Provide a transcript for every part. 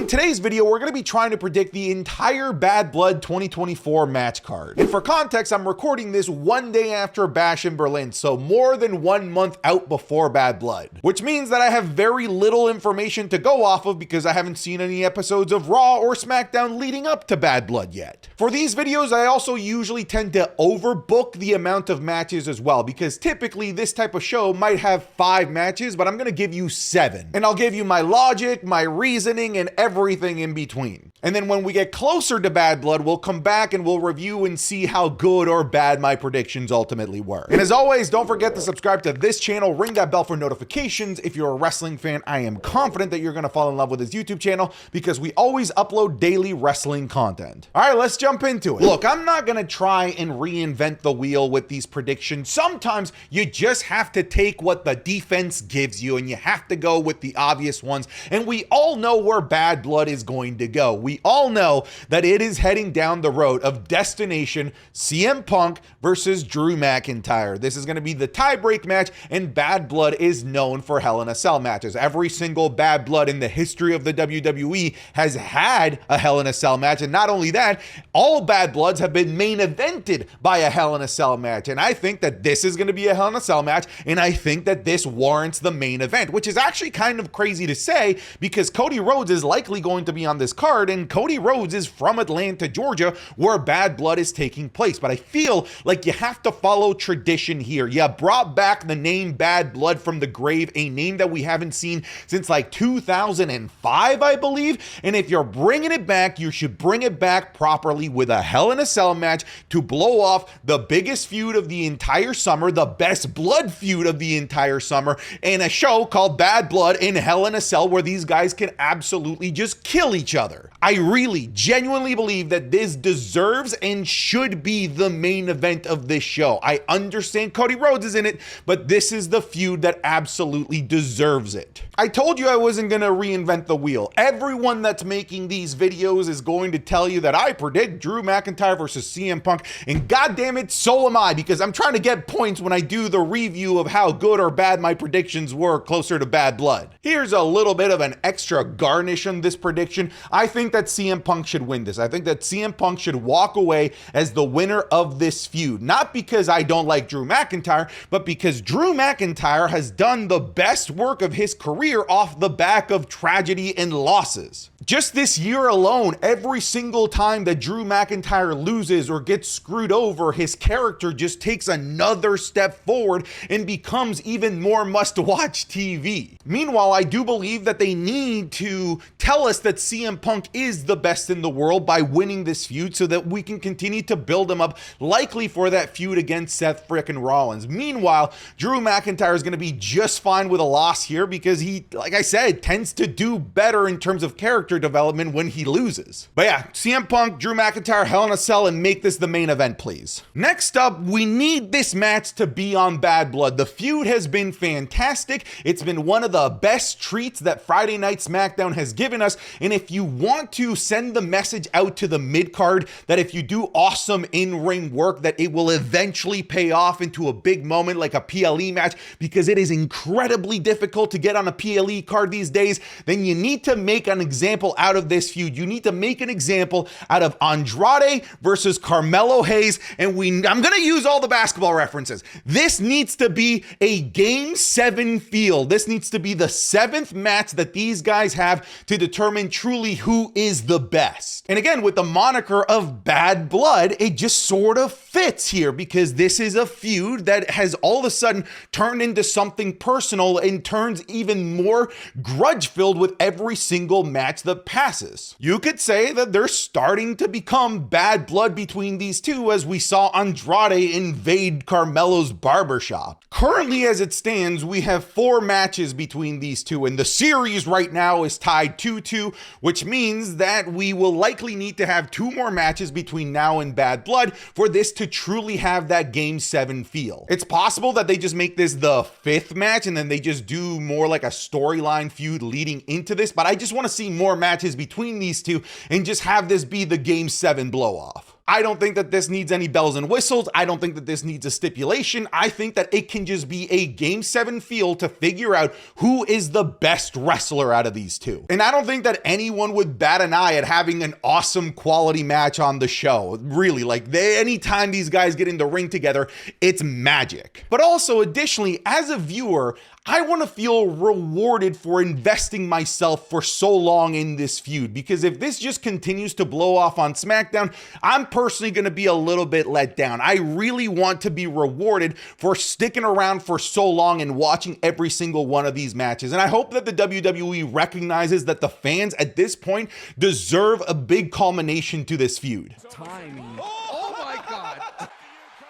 in today's video, we're going to be trying to predict the entire Bad Blood 2024 match card. And for context, I'm recording this one day after Bash in Berlin, so more than 1 month out before Bad Blood, which means that I have very little information to go off of because I haven't seen any episodes of Raw or SmackDown leading up to Bad Blood yet. For these videos, I also usually tend to overbook the amount of matches as well, because typically this type of show might have 5 matches, but I'm going to give you 7. And I'll give you my logic, my reasoning, and everything in between. And then when we get closer to Bad Blood, we'll come back and we'll review and see how good or bad my predictions ultimately were. And as always, don't forget to subscribe to this channel, ring that bell for notifications. If you're a wrestling fan, I am confident that you're going to fall in love with this YouTube channel because we always upload daily wrestling content. All right, let's jump into it. Look, I'm not going to try and reinvent the wheel with these predictions. Sometimes you just have to take what the defense gives you and you have to go with the obvious ones. And we all know where Bad Blood is going to go. We all know that it is heading down the road of destination CM Punk versus Drew McIntyre. This is going to be the tie-break match, and Bad Blood is known for Hell in a Cell matches. Every single Bad Blood in the history of the WWE has had a Hell in a Cell match, and not only that, all Bad Bloods have been main evented by a Hell in a Cell match, and I think that this is going to be a Hell in a Cell match, and I think that this warrants the main event, which is actually kind of crazy to say because Cody Rhodes is likely going to be on this card, and Cody Rhodes is from Atlanta, Georgia, where Bad Blood is taking place. But I feel like you have to follow tradition here. You brought back the name Bad Blood from the grave, a name that we haven't seen since like 2005, I believe. And if you're bringing it back, you should bring it back properly with a Hell in a Cell match to blow off the biggest feud of the entire summer, the best blood feud of the entire summer, and a show called Bad Blood in Hell in a Cell where these guys can absolutely just kill each other. I really genuinely believe that this deserves and should be the main event of this show. I understand Cody Rhodes is in it, but this is the feud that absolutely deserves it. I told you I wasn't going to reinvent the wheel. Everyone that's making these videos is going to tell you that I predict Drew McIntyre versus CM Punk, and goddamn it, so am I, because I'm trying to get points when I do the review of how good or bad my predictions were closer to Bad Blood. Here's a little bit of an extra garnish on this prediction. I think that CM Punk should win this. I think that CM Punk should walk away as the winner of this feud. Not because I don't like Drew McIntyre, but because Drew McIntyre has done the best work of his career off the back of tragedy and losses. Just this year alone, every single time that Drew McIntyre loses or gets screwed over, his character just takes another step forward and becomes even more must-watch TV. Meanwhile, I do believe that they need to tell us that CM Punk is the best in the world by winning this feud so that we can continue to build him up, likely for that feud against Seth frickin' Rollins. Meanwhile, Drew McIntyre is going to be just fine with a loss here because he, like I said, tends to do better in terms of character development when he loses. But yeah, CM Punk, Drew McIntyre, Hell in a Cell, and make this the main event, please. Next up, we need this match to be on Bad Blood. The feud has been fantastic. It's been one of the best treats that Friday Night SmackDown has given us, and if you want to send the message out to the mid-card that if you do awesome in-ring work, that it will eventually pay off into a big moment like a PLE match, because it is incredibly difficult to get on a PLE card these days, then you need to make an example out of this feud. You need to make an example out of Andrade versus Carmelo Hayes, and I'm going to use all the basketball references. This needs to be a Game 7 feel. This needs to be the 7th match that these guys have to determine truly who is the best. And again, with the moniker of Bad Blood, it just sort of fits here because this is a feud that has all of a sudden turned into something personal and turns even more grudge-filled with every single match that passes. You could say that they're starting to become Bad Blood between these two, as we saw Andrade invade Carmelo's barbershop. Currently, as it stands, we have 4 matches between these two, and the series right now is tied 2-2, which means that we will likely need to have 2 more matches between now and Bad Blood for this to truly have that Game 7 feel. It's possible that they just make this the 5th match and then they just do more like a storyline feud leading into this, but I just want to see more matches between these two and just have this be the Game 7 blow off. I don't think that this needs any bells and whistles. I don't think that this needs a stipulation. I think that it can just be a Game 7 feel to figure out who is the best wrestler out of these two. And I don't think that anyone would bat an eye at having an awesome quality match on the show. Really, like anytime these guys get in the ring together, it's magic. But also, additionally, as a viewer, I want to feel rewarded for investing myself for so long in this feud, because if this just continues to blow off on SmackDown, I'm personally going to be a little bit let down. I really want to be rewarded for sticking around for so long and watching every single one of these matches. And I hope that the WWE recognizes that the fans at this point deserve a big culmination to this feud. Timing. Oh my God.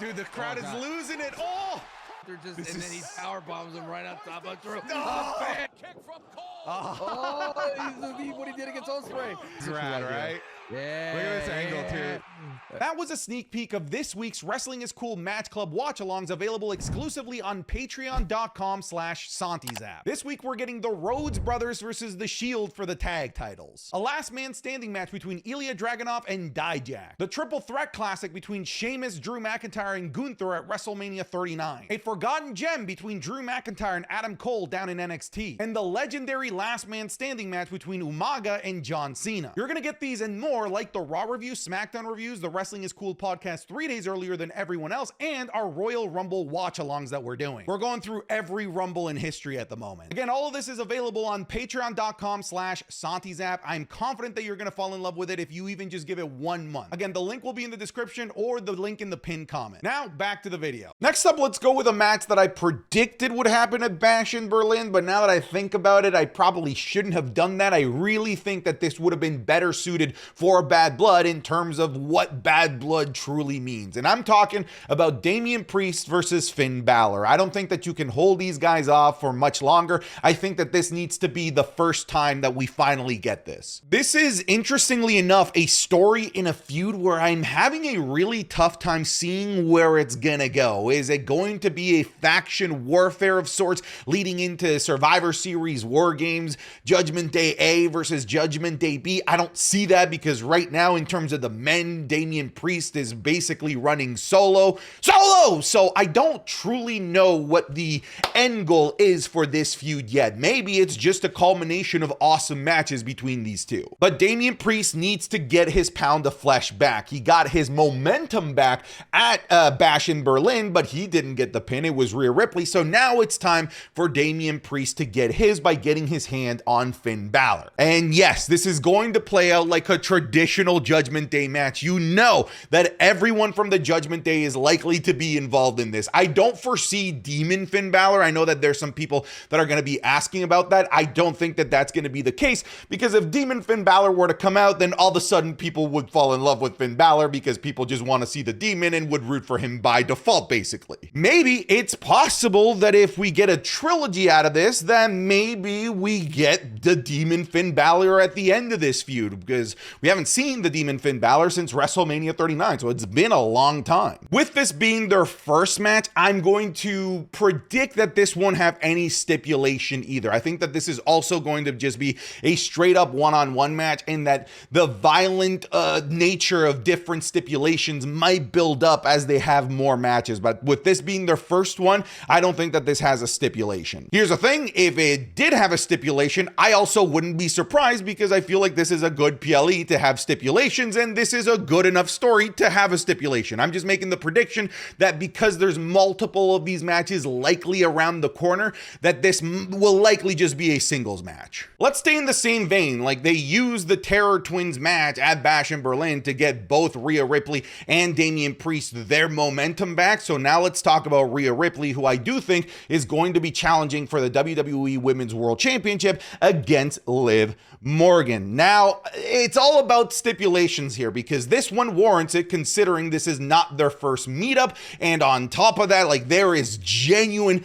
Dude, the crowd is losing it. Oh! They're just, and then he power bombs him right on top of Drew. Oh. Kick from Cole. Oh, what he did against Ospreay. Rad, right? Yeah. Look at this angle, too. That was a sneak peek of this week's Wrestling is Cool Match Club watch-alongs, available exclusively on patreon.com/SantiZap. This week, we're getting the Rhodes Brothers versus The Shield for the tag titles. A last man standing match between Ilya Dragunov and Dijak. The Triple Threat Classic between Sheamus, Drew McIntyre, and Gunther at WrestleMania 39. A Forgotten Gem between Drew McIntyre and Adam Cole down in NXT. And the legendary last man standing match between Umaga and John Cena. You're gonna get these and more, like the Raw review, SmackDown reviews, the Wrestling is Cool podcast 3 days earlier than everyone else, and our Royal Rumble watch-alongs that we're doing. We're going through every Rumble in history at the moment. Again, all of this is available on patreon.com/SantiZap. I'm confident that you're gonna fall in love with it if you even just give it 1 month. Again, the link will be in the description or the link in the pinned comment. Now, back to the video. Next up, let's go with a match that I predicted would happen at Bash in Berlin, but now that I think about it, I probably shouldn't have done that. I really think that this would have been better suited for Bad Blood in terms of what Bad Blood truly means. And I'm talking about Damian Priest versus Finn Balor. I don't think that you can hold these guys off for much longer. I think that this needs to be the first time that we finally get this. This is, interestingly enough, a story in a feud where I'm having a really tough time seeing where it's gonna go. Is it going to be a faction warfare of sorts leading into Survivor Series War Games, Judgment Day A versus Judgment Day B? I don't see that, because right now, in terms of the men, Damian Priest is basically running solo. So I don't truly know what the end goal is for this feud yet. Maybe it's just a culmination of awesome matches between these two. But Damian Priest needs to get his pound of flesh back. He got his momentum back at Bash in Berlin, but he didn't get the pin. It was Rhea Ripley. So now it's time for Damian Priest to get his by getting his hand on Finn Balor. And yes, this is going to play out like a traditional Judgment Day match. You know that everyone from the Judgment Day is likely to be involved in this. I don't foresee Demon Finn Balor. I know that there's some people that are going to be asking about that. I don't think that that's going to be the case, because if Demon Finn Balor were to come out, then all of a sudden people would fall in love with Finn Balor because people just want to see the Demon and would root for him by default, basically. Maybe it's possible that if we get a trilogy out of this, then maybe we get the Demon Finn Balor at the end of this feud, because we haven't seen the Demon Finn Balor since WrestleMania 39, so it's been a long time. With this being their first match, I'm going to predict that this won't have any stipulation either. I think that this is also going to just be a straight up one-on-one match, and that the violent nature of different stipulations might build up as they have more matches. But with this being their first one, I don't think that this has a stipulation. Here's the thing, if it did have a stipulation, I also wouldn't be surprised, because I feel like this is a good PLE to have stipulations, and this is a good enough story to have a stipulation. I'm just making the prediction that because there's multiple of these matches likely around the corner, that this will likely just be a singles match. Let's stay in the same vein. Like, they used the Terror Twins match at Bash in Berlin to get both Rhea Ripley and Damian Priest their momentum back. So now let's talk about Rhea Ripley, who I do think is going to be challenging for the WWE Women's World Championship against Liv Morgan. Now, it's all about stipulations here, because this one warrants it, considering this is not their first meetup, and on top of that, like, there is genuine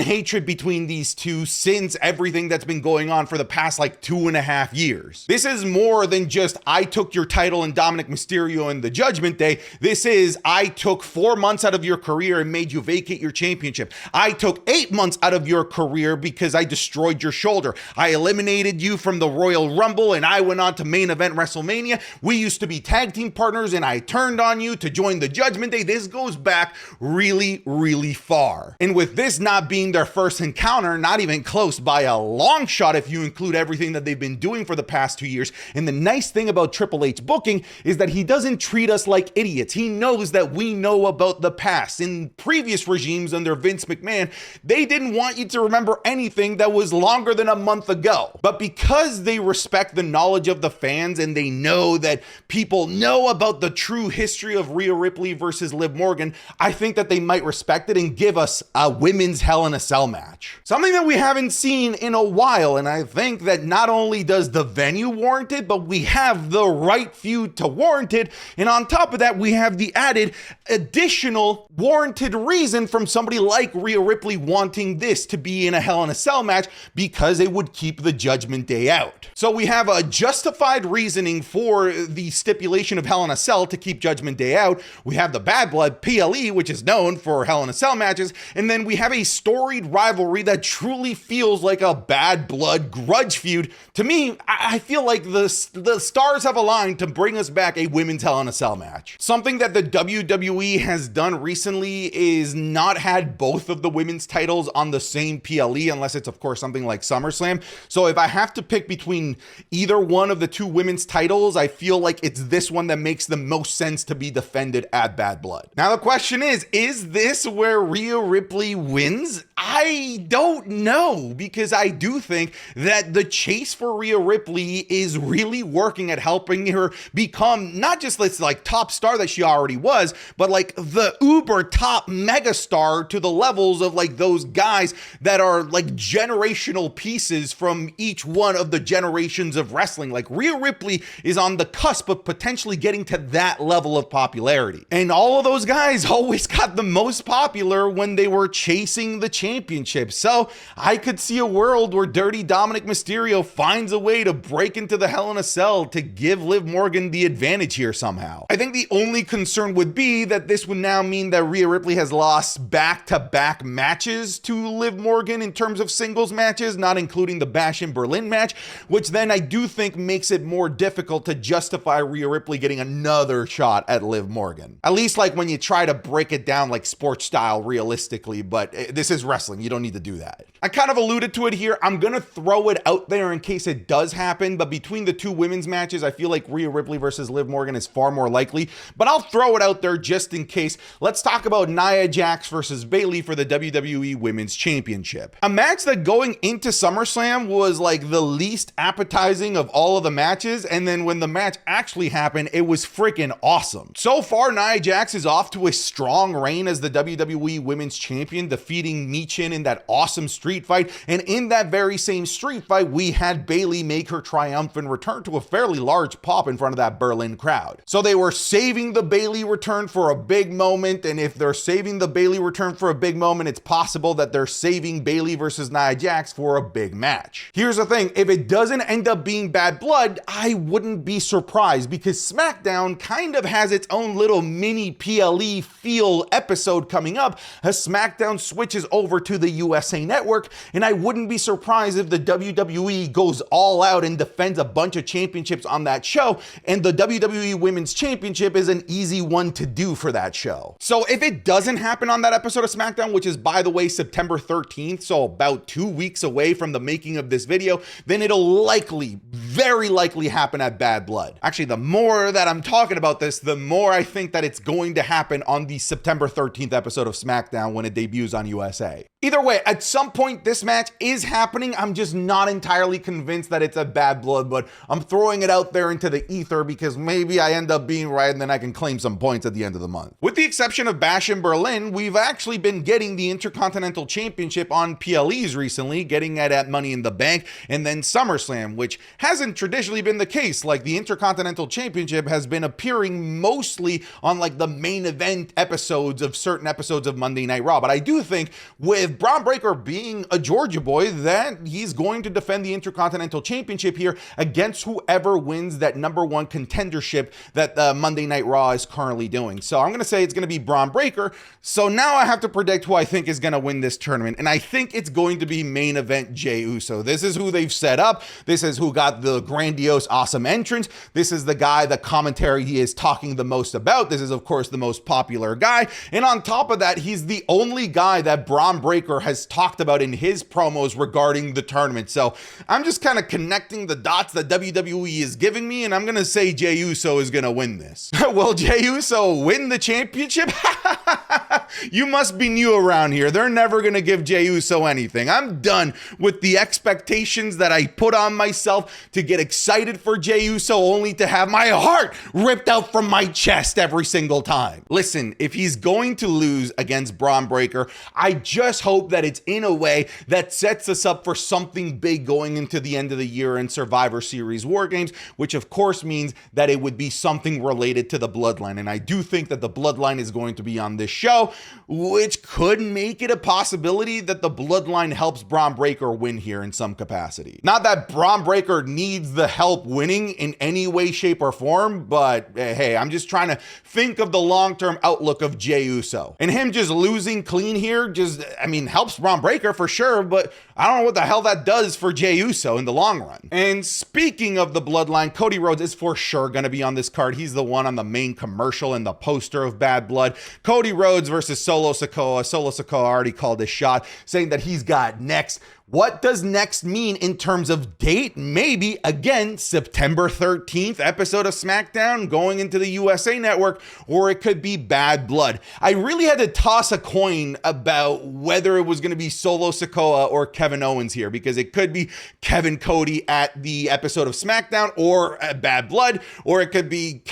hatred between these two since everything that's been going on for the past like 2.5 years. This is more than just I took your title and Dominic Mysterio in the Judgment Day. This is I took 4 months out of your career and made you vacate your championship. I took 8 months out of your career because I destroyed your shoulder. I eliminated you from the Royal Rumble and I went on to main event WrestleMania. We used to be tag team partners and I turned on you to join the Judgment Day. This goes back really, really far. And with this not being their first encounter, not even close by a long shot if you include everything that they've been doing for the past 2 years. And the nice thing about Triple H booking is that he doesn't treat us like idiots. He knows that we know about the past. In previous regimes under Vince McMahon, they didn't want you to remember anything that was longer than a month ago. But because they respect the knowledge of the fans and they know that people know about the true history of Rhea Ripley versus Liv Morgan, I think that they might respect it and give us a women's Hell in a Cell match. Something that we haven't seen in a while, and I think that not only does the venue warrant it, but we have the right feud to warrant it, and on top of that, we have the added additional warranted reason from somebody like Rhea Ripley wanting this to be in a Hell in a Cell match because it would keep the Judgment Day out. So we have a justified reasoning for the stipulation of Hell in a Cell to keep Judgment Day out. We have the Bad Blood PLE, which is known for Hell in a Cell matches, and then we have a storied rivalry that truly feels like a Bad Blood grudge feud. To me, I feel like the stars have aligned to bring us back a women's Hell in a Cell match. Something that the WWE has done recently is not had both of the women's titles on the same PLE, unless it's of course something like SummerSlam. So if I have to pick between either one of the two women's titles, I feel like it's this one that makes the most sense to be defended at Bad Blood. Now the question is this where Rhea Ripley wins? I don't know, because I do think that the chase for Rhea Ripley is really working at helping her become not just this like top star that she already was, but like the uber top mega star to the levels of like those guys that are like generational pieces from each one of the generations of wrestling. Like Rhea Ripley is on the cusp of potentially getting to that level of popularity. And all of those guys always got the most popular when they were chasing the championship. So I could see a world where Dirty Dominic Mysterio finds a way to break into the Hell in a Cell to give Liv Morgan the advantage here somehow. I think the only concern would be that this would now mean that Rhea Ripley has lost back-to-back matches to Liv Morgan in terms of singles matches, not including the Bash in Berlin match, which then I do think makes it more difficult to justify Rhea Ripley getting another shot at Liv Morgan. At least like when you try to break it down like sports style realistically, but this is wrestling. You don't need to do that. I kind of alluded to it here. I'm going to throw it out there in case it does happen, but between the two women's matches, I feel like Rhea Ripley versus Liv Morgan is far more likely, but I'll throw it out there just in case. Let's talk about Nia Jax versus Bayley for the WWE Women's Championship. A match that going into SummerSlam was like the least appetizing of all of the matches, and then when the match actually happened, it was freaking awesome. So far, Nia Jax is off to a strong reign as the WWE Women's Champion, defeating Michin in that awesome street fight, and in that very same street fight, we had Bayley make her triumphant return to a fairly large pop in front of that Berlin crowd. So they were saving the Bayley return for a big moment, and if they're saving the Bayley return for a big moment, it's possible that they're saving Bayley versus Nia Jax for a big match. Here's the thing, if it doesn't end up being Bad Blood, I wouldn't be surprised, because SmackDown kind of has its own little mini PLE feel episode coming up as SmackDown switches over to the USA Network, and I wouldn't be surprised if the WWE goes all out and defends a bunch of championships on that show, and the WWE Women's Championship is an easy one to do for that show. So if it doesn't happen on that episode of SmackDown, which is by the way September 13th, so about 2 weeks away from the making of this video, then it'll likely, very likely happen at Bad Blood. Actually, the more that I'm talking about this, the more I think that it's going to happen on the September 13th episode of SmackDown when it debuts on USA. Either way, at some point this match is happening. I'm just not entirely convinced that it's a Bad Blood, but I'm throwing it out there into the ether because maybe I end up being right and then I can claim some points at the end of the month. With the exception of Bash in Berlin, we've actually been getting the Intercontinental Championship on PLEs recently, getting it at Money in the Bank and then SummerSlam, which hasn't traditionally been the case. Like the Intercontinental Championship has been appearing mostly on like the main event episodes of certain episodes of Monday Night Raw, but I do think with with Bron Breakker being a Georgia boy, that he's going to defend the Intercontinental Championship here against whoever wins that #1 contendership that Monday Night Raw is currently doing. So I'm going to say it's going to be Bron Breakker. So now I have to predict who I think is going to win this tournament. And I think it's going to be main event Jey Uso. This is who they've set up. This is who got the grandiose, awesome entrance. This is the guy, the commentary he is talking the most about. This is, of course, the most popular guy. And on top of that, he's the only guy that Bron Breakker has talked about in his promos regarding the tournament. So I'm just kind of connecting the dots that WWE is giving me, and I'm going to say Jey Uso is going to win this. Will Jey Uso win the championship? You must be new around here. They're never going to give Jey Uso anything. I'm done with the expectations that I put on myself to get excited for Jey Uso only to have my heart ripped out from my chest every single time. Listen, if he's going to lose against Bron Breakker, I just hope that it's in a way that sets us up for something big going into the end of the year in Survivor Series War Games, which of course means that it would be something related to the Bloodline. And I do think that the Bloodline is going to be on this show, which could make it a possibility that the Bloodline helps Bron Breakker win here in some capacity. Not that Bron Breakker needs the help winning in any way, shape, or form, but hey, I'm just trying to think of the long-term outlook of Jey Uso. And him just losing clean here helps Bron Breakker for sure, but I don't know what the hell that does for Jey Uso in the long run. And speaking of the Bloodline, Cody Rhodes is for sure going to be on this card. He's the one on the main commercial and the poster of Bad Blood. Cody Rhodes versus Solo Sikoa. Solo Sikoa already called his shot, saying that he's got next. What does next mean in terms of date? Maybe, again, September 13th episode of SmackDown going into the USA Network, or it could be Bad Blood. I really had to toss a coin about whether it was going to be Solo Sikoa or Kevin Owens here, because it could be Kevin Cody at the episode of SmackDown or Bad Blood, or it could be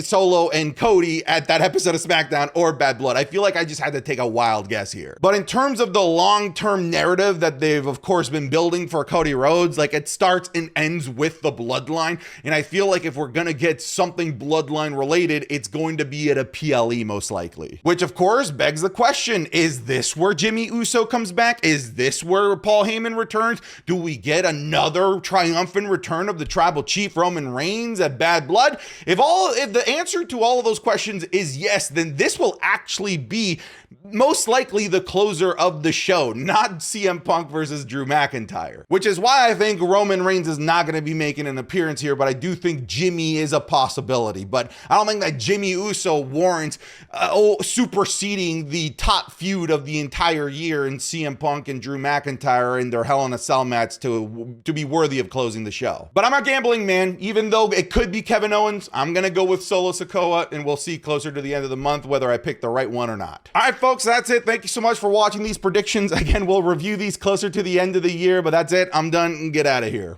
Solo and Cody at that episode of SmackDown or Bad Blood. I feel like I just had to take a wild guess here. But in terms of the long-term narrative that they've of course been building for Cody Rhodes, like it starts and ends with the Bloodline, and I feel like if we're gonna get something Bloodline related, it's going to be at a PLE most likely. Which of course begs the question, is this where Jimmy Uso comes back? Is this where Paul Heyman returns? Do we get another triumphant return of the Tribal Chief Roman Reigns at Bad Blood? If the answer to all of those questions is yes, then this will actually be most likely the closer of the show, not CM Punk versus Drew McIntyre, which is why I think Roman Reigns is not going to be making an appearance here, but I do think Jimmy is a possibility. But I don't think that Jimmy Uso warrants superseding the top feud of the entire year in CM Punk and Drew McIntyre in their Hell in a Cell match to be worthy of closing the show. But I'm not gambling, man. Even though it could be Kevin Owens, I'm going to go with Solo Sikoa, and we'll see closer to the end of the month whether I pick the right one or not. All right, folks, that's it. Thank you so much for watching these predictions. Again, we'll review these closer to the end of the year, but that's it. I'm done and get out of here.